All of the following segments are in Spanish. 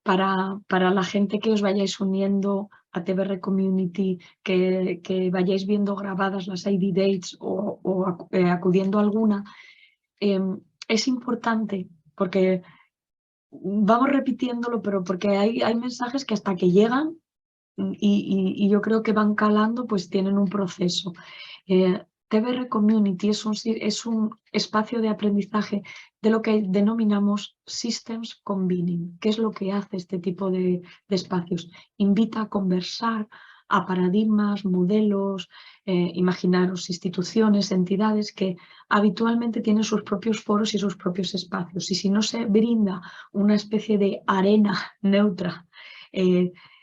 para la gente que os vayáis uniendo a TBR Community, que vayáis viendo grabadas las ID Dates o acudiendo a alguna, es importante porque vamos repitiéndolo, pero porque hay mensajes que hasta que llegan y yo creo que van calando, pues tienen un proceso. TBR Community es un espacio de aprendizaje de lo que denominamos Systems Combining. ¿Qué es lo que hace este tipo de espacios? Invita a conversar a paradigmas, modelos, imaginaros instituciones, entidades que habitualmente tienen sus propios foros y sus propios espacios. Y si no se brinda una especie de arena neutra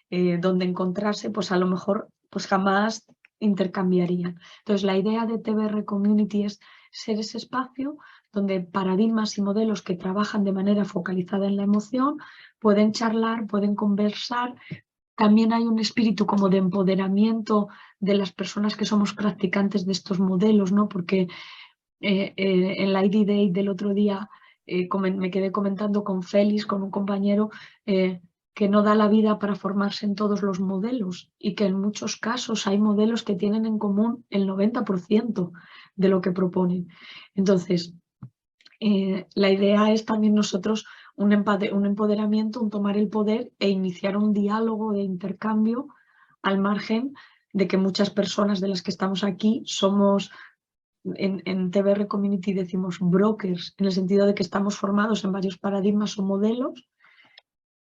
donde encontrarse, pues a lo mejor pues jamás intercambiarían. Entonces, la idea de TBR Community es ser ese espacio donde paradigmas y modelos que trabajan de manera focalizada en la emoción pueden charlar, pueden conversar. También hay un espíritu como de empoderamiento de las personas que somos practicantes de estos modelos, ¿no? Porque en la ID Day del otro día me quedé comentando con Félix, con un compañero, que no da la vida para formarse en todos los modelos y que en muchos casos hay modelos que tienen en común el 90% de lo que proponen. Entonces, la idea es también nosotros un empoderamiento, un tomar el poder e iniciar un diálogo de intercambio al margen de que muchas personas de las que estamos aquí somos, en TBR Community decimos brokers, en el sentido de que estamos formados en varios paradigmas o modelos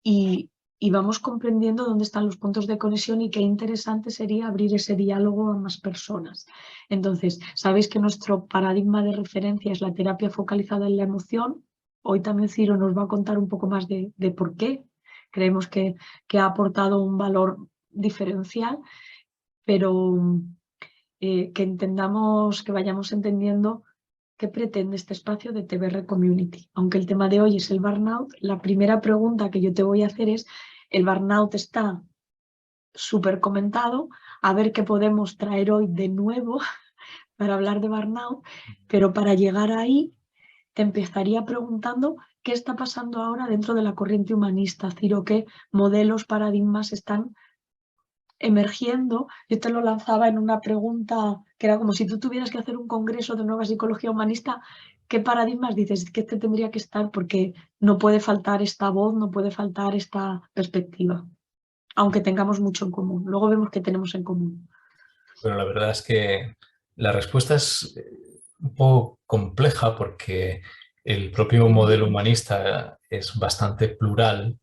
y vamos comprendiendo dónde están los puntos de conexión y qué interesante sería abrir ese diálogo a más personas. Entonces, sabéis que nuestro paradigma de referencia es la terapia focalizada en la emoción. Hoy también Ciro nos va a contar un poco más de por qué creemos que ha aportado un valor diferencial, pero que entendamos, que vayamos entendiendo qué pretende este espacio de TBR Community. Aunque el tema de hoy es el burnout, la primera pregunta que yo te voy a hacer es, el burnout está súper comentado, a ver qué podemos traer hoy de nuevo para hablar de burnout, pero para llegar ahí te empezaría preguntando qué está pasando ahora dentro de la corriente humanista, Ciro, qué modelos, paradigmas están emergiendo. Yo te lo lanzaba en una pregunta que era como si tú tuvieras que hacer un congreso de nueva psicología humanista, ¿qué paradigmas dices que te tendría que estar? Porque no puede faltar esta voz, no puede faltar esta perspectiva, aunque tengamos mucho en común. Luego vemos que tenemos en común. Bueno, la verdad es que la respuesta es un poco compleja porque el propio modelo humanista es bastante plural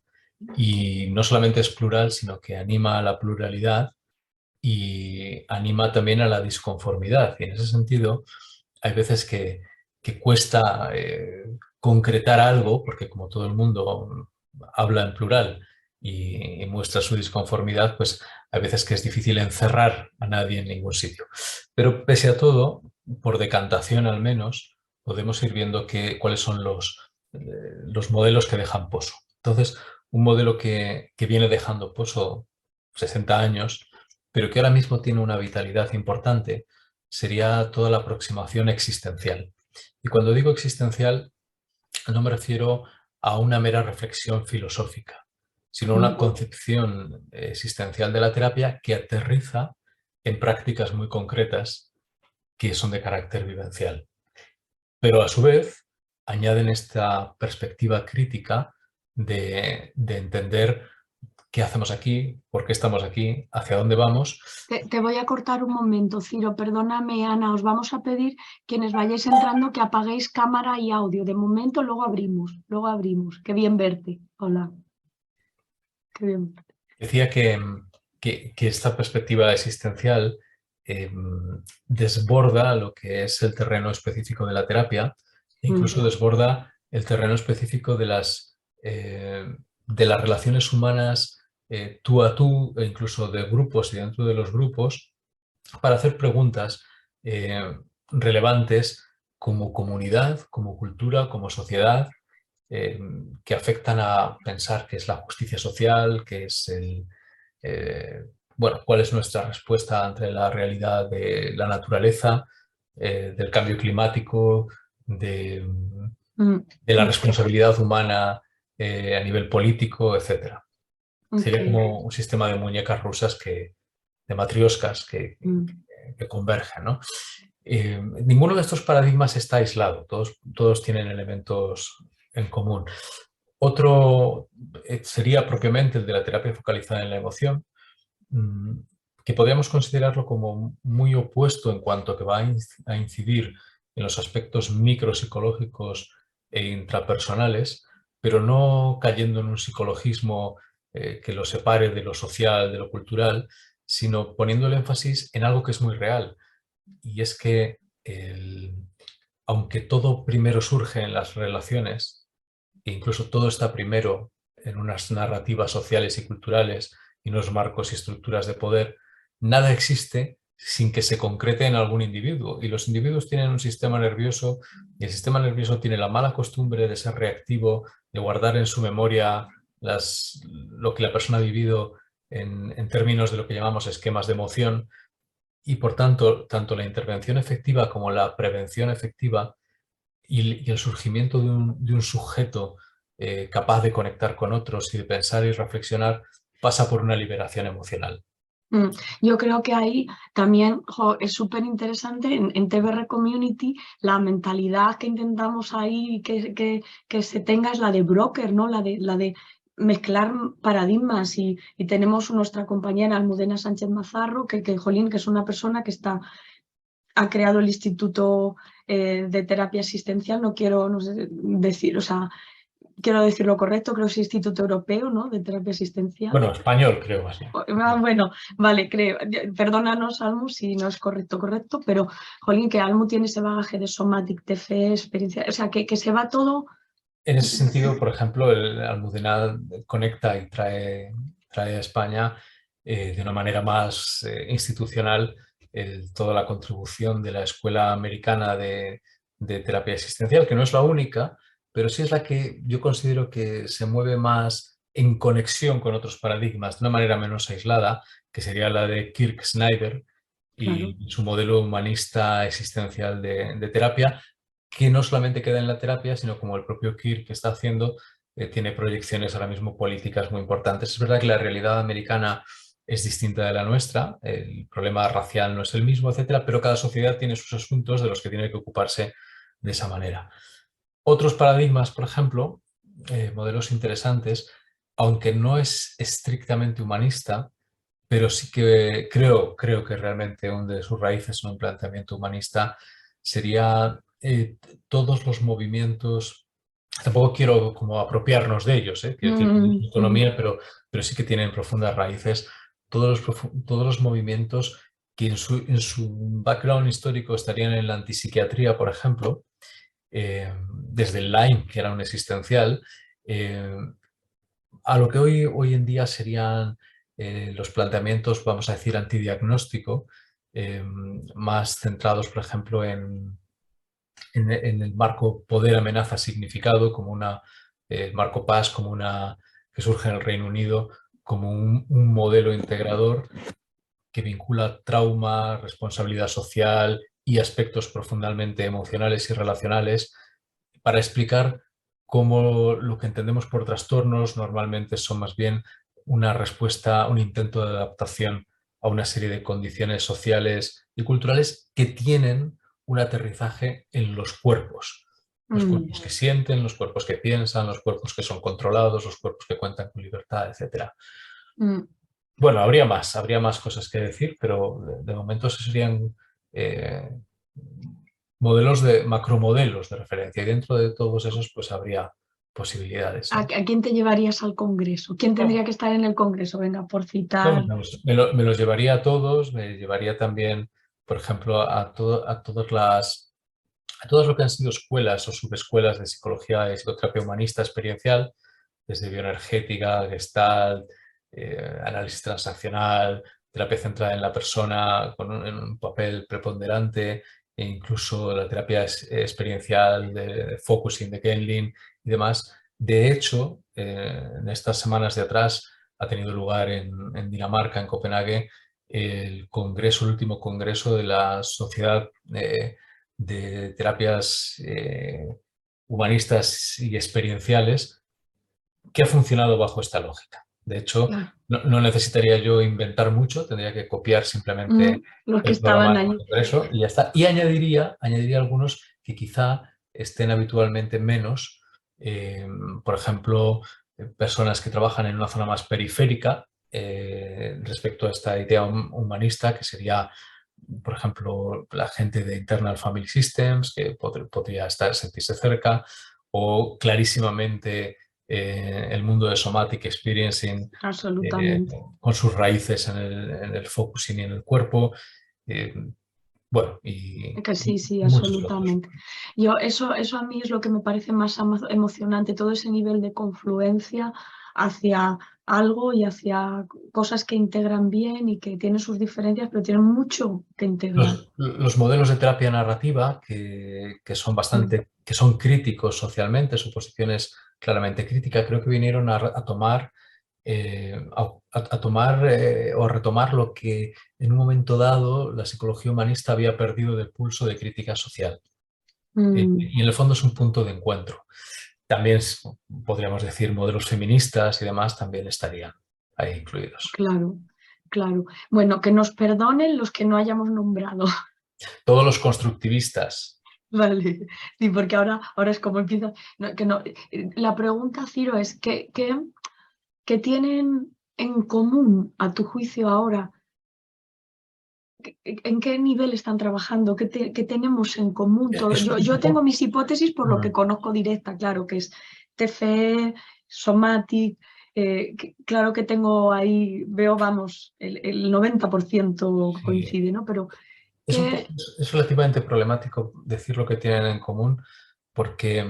y no solamente es plural, sino que anima a la pluralidad y anima también a la disconformidad. Y en ese sentido, hay veces que cuesta concretar algo, porque como todo el mundo habla en plural y muestra su disconformidad, pues hay veces que es difícil encerrar a nadie en ningún sitio. Pero pese a todo, por decantación al menos, podemos ir viendo cuáles son los modelos que dejan pozo. Entonces, un modelo que viene dejando pozo 60 años, pero que ahora mismo tiene una vitalidad importante, sería toda la aproximación existencial. Y cuando digo existencial, no me refiero a una mera reflexión filosófica, sino a una concepción existencial de la terapia que aterriza en prácticas muy concretas que son de carácter vivencial. Pero a su vez añaden esta perspectiva crítica de entender qué hacemos aquí, por qué estamos aquí, hacia dónde vamos. Te voy a cortar un momento, Ciro, perdóname, Ana, os vamos a pedir, quienes vayáis entrando, que apaguéis cámara y audio. De momento, luego abrimos. Qué bien verte. Hola. Qué bien. Decía que esta perspectiva existencial desborda lo que es el terreno específico de la terapia e incluso desborda el terreno específico de las relaciones humanas tú a tú e incluso de grupos y dentro de los grupos para hacer preguntas relevantes como comunidad, como cultura, como sociedad, que afectan a pensar qué es la justicia social, qué es bueno, cuál es nuestra respuesta ante la realidad de la naturaleza, del cambio climático, de la responsabilidad humana a nivel político, etcétera. Sería Ok. como un sistema de muñecas rusas de matrioscas que convergen, ¿no? Ninguno de estos paradigmas está aislado, todos tienen elementos en común. Otro sería propiamente el de la terapia focalizada en la emoción, mm, que podríamos considerarlo como muy opuesto en cuanto que va a incidir en los aspectos micropsicológicos e intrapersonales, pero no cayendo en un psicologismo que lo separe de lo social, de lo cultural, sino poniendo el énfasis en algo que es muy real, y es que aunque todo primero surge en las relaciones, e incluso todo está primero en unas narrativas sociales y culturales y unos marcos y estructuras de poder, nada existe sin que se concrete en algún individuo. Y los individuos tienen un sistema nervioso y el sistema nervioso tiene la mala costumbre de ser reactivo, de guardar en su memoria lo que la persona ha vivido en términos de lo que llamamos esquemas de emoción, y por tanto, tanto la intervención efectiva como la prevención efectiva y el surgimiento de un sujeto capaz de conectar con otros y de pensar y reflexionar pasa por una liberación emocional. Mm, Yo creo que ahí también es súper interesante en TBR Community la mentalidad que intentamos ahí que se tenga es la de broker, ¿no? La de mezclar paradigmas y tenemos nuestra compañera Almudena Sánchez Mazarro, jolín, que es una persona que ha creado el Instituto de Terapia Asistencial, no quiero no sé, decir, o sea, quiero decir lo correcto, creo que es Instituto Europeo, ¿no? De Terapia Asistencial. Bueno, español creo más bien. Bueno, vale, creo. Perdónanos, Almu, si no es correcto, pero, jolín, que Almu tiene ese bagaje de somatic, TFE, experiencia, o sea, que se va todo. En ese sentido, por ejemplo, el Almudena conecta y trae a España de una manera más institucional toda la contribución de la Escuela Americana de Terapia Asistencial, que no es la única, pero sí es la que yo considero que se mueve más en conexión con otros paradigmas, de una manera menos aislada, que sería la de Kirk Snyder Claro. y su modelo humanista existencial de terapia, que no solamente queda en la terapia, sino como el propio Kirk que está haciendo, tiene proyecciones ahora mismo políticas muy importantes. Es verdad que la realidad americana es distinta de la nuestra, el problema racial no es el mismo, etcétera, pero cada sociedad tiene sus asuntos de los que tiene que ocuparse de esa manera. Otros paradigmas, por ejemplo, modelos interesantes, aunque no es estrictamente humanista, pero sí que creo que realmente hunde sus raíces en un planteamiento humanista, sería todos los movimientos. Tampoco quiero como apropiarnos de ellos, quiero decir, Mm, mm, autonomía, pero sí que tienen profundas raíces todos los movimientos que en su background histórico estarían en la antipsiquiatría, por ejemplo, desde el Lyme, que era un existencial, eh, a lo que hoy en día serían los planteamientos, vamos a decir, antidiagnóstico, más centrados, por ejemplo, en el marco poder, amenaza, significado, como marco PAS, como que surge en el Reino Unido, como un modelo integrador que vincula trauma, responsabilidad social y aspectos profundamente emocionales y relacionales para explicar cómo lo que entendemos por trastornos normalmente son más bien una respuesta, un intento de adaptación a una serie de condiciones sociales y culturales que tienen un aterrizaje en los mm, cuerpos que sienten, los cuerpos que piensan, los cuerpos que son controlados, los cuerpos que cuentan con libertad, etc. mm. Bueno, habría más cosas que decir, pero de momento esos serían eh, macromodelos de referencia, y dentro de todos esos pues habría posibilidades, ¿no? ¿A quién te llevarías al Congreso? ¿Quién tendría que estar en el Congreso? Venga, por Bueno, citar. me los llevaría a todos, me llevaría también, por ejemplo, a todas lo que han sido escuelas o subescuelas de psicología y psicoterapia humanista experiencial, desde bioenergética, Gestalt, análisis transaccional, terapia centrada en la persona en un papel preponderante, e incluso la terapia experiencial de focusing de Kenlin y demás. De hecho, en estas semanas de atrás ha tenido lugar en Dinamarca, en Copenhague, el último congreso de la Sociedad de Terapias Humanistas y Experienciales, ¿qué ha funcionado bajo esta lógica? De hecho, claro. no necesitaría yo inventar mucho, tendría que copiar simplemente Los que el programa estaban de allí. Progreso y ya está. Y añadiría algunos que quizá estén habitualmente menos, eh, por ejemplo, personas que trabajan en una zona más periférica respecto a esta idea humanista, que sería, por ejemplo, la gente de Internal Family Systems, que podría sentirse cerca, o clarísimamente el mundo de Somatic Experiencing, eh, Absolutamente. con sus raíces en el focusing y en el cuerpo, eh, bueno, Que sí, sí, y muchos otros. absolutamente. Eso a mí es lo que me parece más emocionante, todo ese nivel de confluencia hacia algo y hacia cosas que integran bien y que tienen sus diferencias, pero tienen mucho que integrar. Los modelos de terapia narrativa que son Mm. que son críticos socialmente, su posición es claramente crítica, creo que vinieron a tomar, a tomar o a retomar lo que en un momento dado la psicología humanista había perdido de pulso de crítica social. Mm, Y en el fondo es un punto de encuentro. También podríamos decir modelos feministas y demás también estarían ahí incluidos. claro, claro. Bueno, que nos perdonen los que no hayamos nombrado. Todos los constructivistas. Vale, sí, porque ahora es como empieza. Que no, la pregunta, Ciro, es ¿qué tienen en común, a tu juicio ahora? ¿En qué nivel están trabajando? ¿Qué tenemos en común? Es Yo un tengo poco- mis hipótesis por lo que conozco directa, claro, que es TFE, Somatic. Claro que tengo ahí, veo, vamos, el 90% sí. coincide, ¿no? Pero Es un poco, que es relativamente problemático decir lo que tienen en común, porque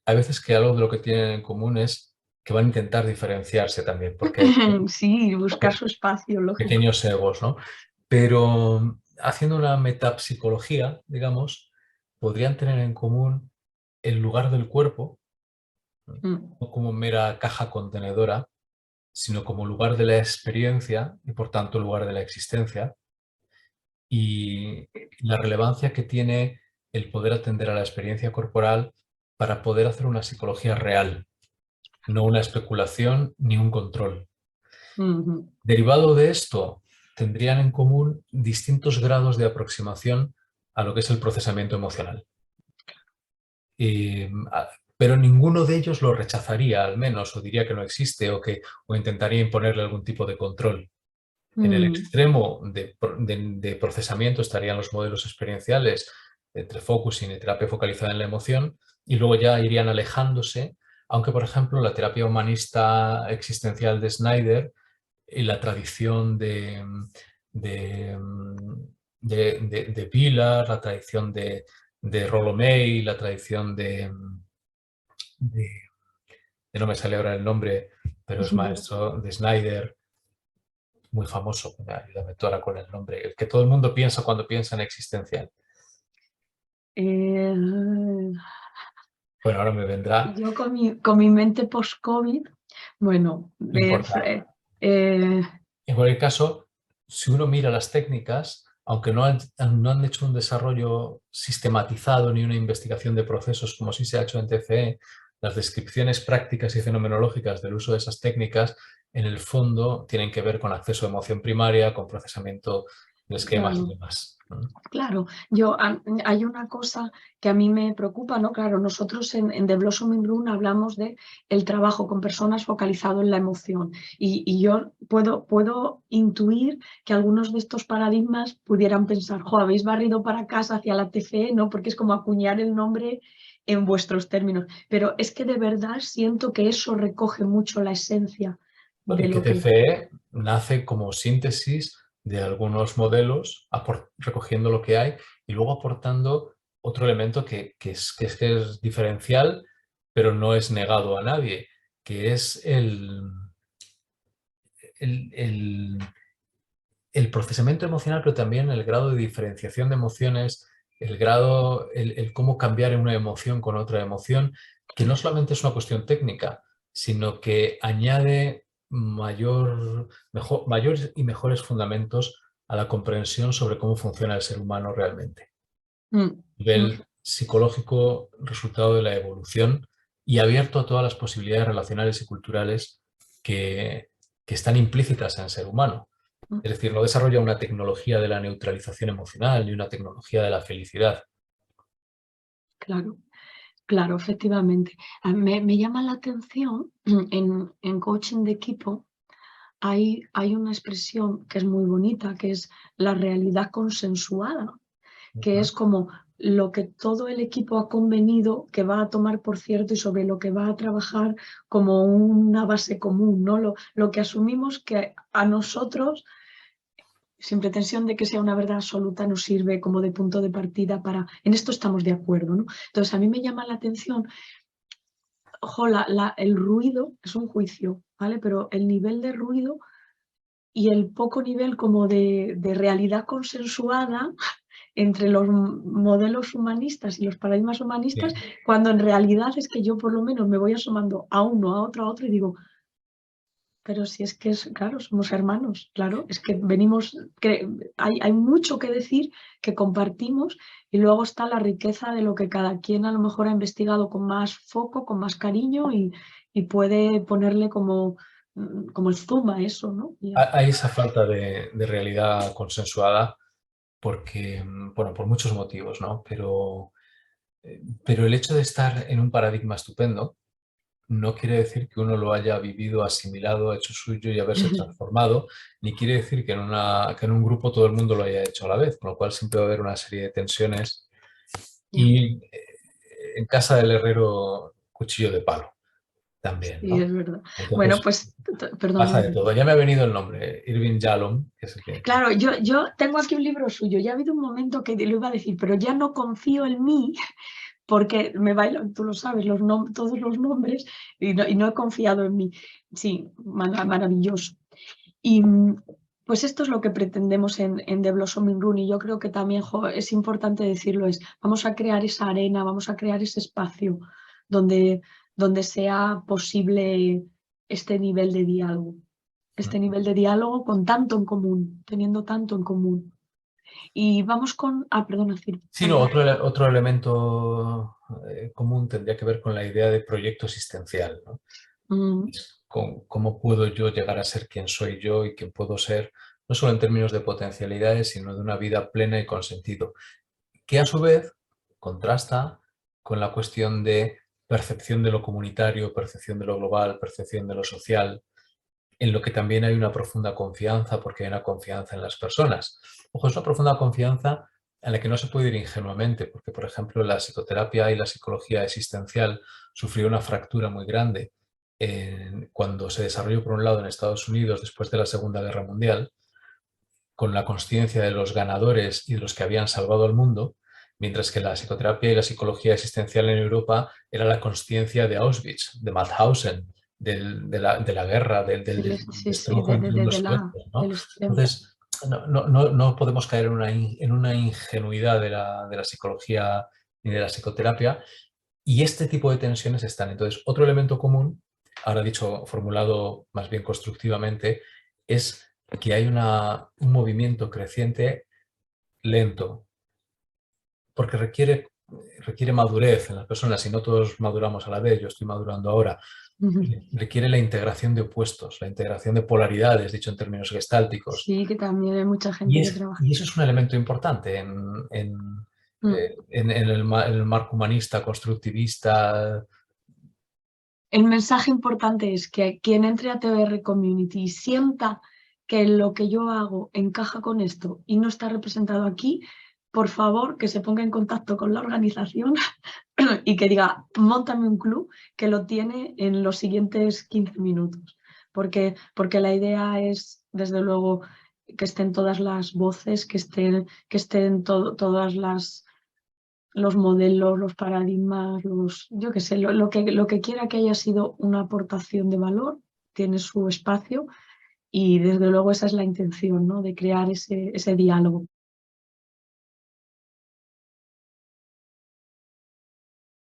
hay veces que algo de lo que tienen en común es que van a intentar diferenciarse también, porque hay sí, buscar su espacio, lógico. pequeños egos, ¿no? Pero haciendo una metapsicología, digamos, podrían tener en común el lugar del cuerpo, Mm, no como mera caja contenedora, sino como lugar de la experiencia y por tanto lugar de la existencia, y la relevancia que tiene el poder atender a la experiencia corporal para poder hacer una psicología real, no una especulación ni un control. mhm, Derivado de esto, tendrían en común distintos grados de aproximación a lo que es el procesamiento emocional. Eh, a- pero ninguno de ellos lo rechazaría, al menos, o diría que no existe, o intentaría imponerle algún tipo de control. En el mm, extremo de procesamiento estarían los modelos experienciales entre focusing y terapia focalizada en la emoción, y luego ya irían alejándose, aunque por ejemplo la terapia humanista existencial de Snyder y la tradición de, de Pilar, la tradición de Rollo May, la tradición de- no me sale ahora el nombre, pero es maestro de Snyder, muy famoso, ayúdame tú ahora con el nombre, el que todo el mundo piensa cuando piensa en existencial. eh, Bueno, ahora me vendrá, yo con mi mente post-COVID, bueno, no importa. eh, En cualquier caso, si uno mira las técnicas, aunque no han hecho un desarrollo sistematizado ni una investigación de procesos como sí se ha hecho en TCE, las descripciones prácticas y fenomenológicas del uso de esas técnicas, en el fondo, tienen que ver con acceso a emoción primaria, con procesamiento de esquemas y claro. demás. Claro, hay una cosa que a mí me preocupa, ¿no? Claro, nosotros en The Blossoming Room hablamos de el trabajo con personas focalizado en la emoción y yo puedo intuir que algunos de estos paradigmas pudieran pensar, jo, habéis barrido para casa hacia la TFE, ¿no? Porque es como acuñar el nombre en vuestros términos, pero es que de verdad siento que eso recoge mucho la esencia Bueno, de y que lo que... TCE nace como síntesis de algunos modelos, recogiendo lo que hay y luego aportando otro elemento que es diferencial, pero no es negado a nadie, que es el, el- el procesamiento emocional, pero también el grado de diferenciación de emociones, el cómo cambiar una emoción con otra emoción, que no solamente es una cuestión técnica, sino que añade mayores y mejores fundamentos a la comprensión sobre cómo funciona el ser humano realmente. Mm, mm, Nivel psicológico, resultado de la evolución y abierto a todas las posibilidades relacionales y culturales que están implícitas en el ser humano. Es decir, no desarrolla una tecnología de la neutralización emocional ni una tecnología de la felicidad. Claro, claro, efectivamente. Me llama la atención, en coaching de equipo hay una expresión que es muy bonita, que es la realidad consensuada, que es como lo que todo el equipo ha convenido que va a tomar por cierto y sobre lo que va a trabajar como una base común, ¿no? Lo que asumimos que a nosotros, sin pretensión de que sea una verdad absoluta, nos sirve como de punto de partida para, en esto estamos de acuerdo, ¿no? Entonces a mí me llama la atención, ojo, el ruido es un juicio, ¿vale? Pero el nivel de ruido y el poco nivel como de realidad consensuada entre los modelos humanistas y los paradigmas humanistas, Sí. cuando en realidad es que yo por lo menos me voy asomando a uno, a otro y digo, pero si es que es, claro, somos hermanos, claro, es que venimos, que hay mucho que decir que compartimos y luego está la riqueza de lo que cada quien a lo mejor ha investigado con más foco, con más cariño y puede ponerle como el zoom a eso, ¿no? Hay esa falta de realidad consensuada porque, bueno, por muchos motivos, ¿no? Pero el hecho de estar en un paradigma estupendo no quiere decir que uno lo haya vivido, asimilado, hecho suyo y haberse transformado, ni quiere decir que en un grupo todo el mundo lo haya hecho a la vez, con lo cual siempre va a haber una serie de tensiones y en casa del herrero cuchillo de palo también, Sí, ¿no? es verdad. Bueno, Entonces pues, perdona, pasa de dime. todo. Ya me ha venido el nombre, Irving Yalom, que es el que... Claro, yo tengo aquí un libro suyo, ya ha habido un momento que lo iba a decir, pero ya no confío en mí porque me bailan, tú lo sabes, todos los nombres y no he confiado en mí. Sí, maravilloso. Y pues esto es lo que pretendemos en The Blossoming Room y yo creo que también es importante decirlo, vamos a crear esa arena, vamos a crear ese espacio donde sea posible este nivel de diálogo. Este nivel de diálogo con tanto en común, teniendo tanto en común. Y vamos con... Ah, perdona, Ciro. Sí, no, otro elemento común tendría que ver con la idea de proyecto existencial, ¿no? Mm, Con cómo puedo yo llegar a ser quien soy yo y quién puedo ser, no solo en términos de potencialidades, sino de una vida plena y con sentido, que a su vez contrasta con la cuestión de percepción de lo comunitario, percepción de lo global, percepción de lo social, en lo que también hay una profunda confianza, porque hay una confianza en las personas. Ojo, es una profunda confianza en la que no se puede ir ingenuamente, porque, por ejemplo, la psicoterapia y la psicología existencial sufrió una fractura muy grande cuando se desarrolló, por un lado, en Estados Unidos después de la Segunda Guerra Mundial, con la consciencia de los ganadores y de los que habían salvado al mundo, mientras que la psicoterapia y la psicología existencial en Europa era la consciencia de Auschwitz, de Mauthausen, de la guerra, del sí, sí, destrozo entre unos y otros, ¿no? del extremo. Entonces, no podemos caer en una ingenuidad de la psicología ni de la psicoterapia, y este tipo de tensiones están. Entonces, otro elemento común, ahora dicho, formulado más bien constructivamente, es que hay un movimiento creciente lento, porque requiere madurez en las personas y no todos maduramos a la vez, yo estoy madurando ahora. Requiere la integración de opuestos, la integración de polaridades, dicho en términos gestálticos. Sí, que también hay mucha gente que trabaja. Y eso es un elemento importante Mm. en el marco humanista, constructivista. El mensaje importante es que quien entre a TBR Community y sienta que lo que yo hago encaja con esto y no está representado aquí, por favor que se ponga en contacto con la organización y que diga, móntame un club que lo tiene en los siguientes 15 minutos. Porque la idea es, desde luego, que estén todas las voces, que estén todas los modelos, los paradigmas, yo qué sé, lo que quiera que haya sido una aportación de valor, tiene su espacio y desde luego esa es la intención, ¿no? De crear ese diálogo.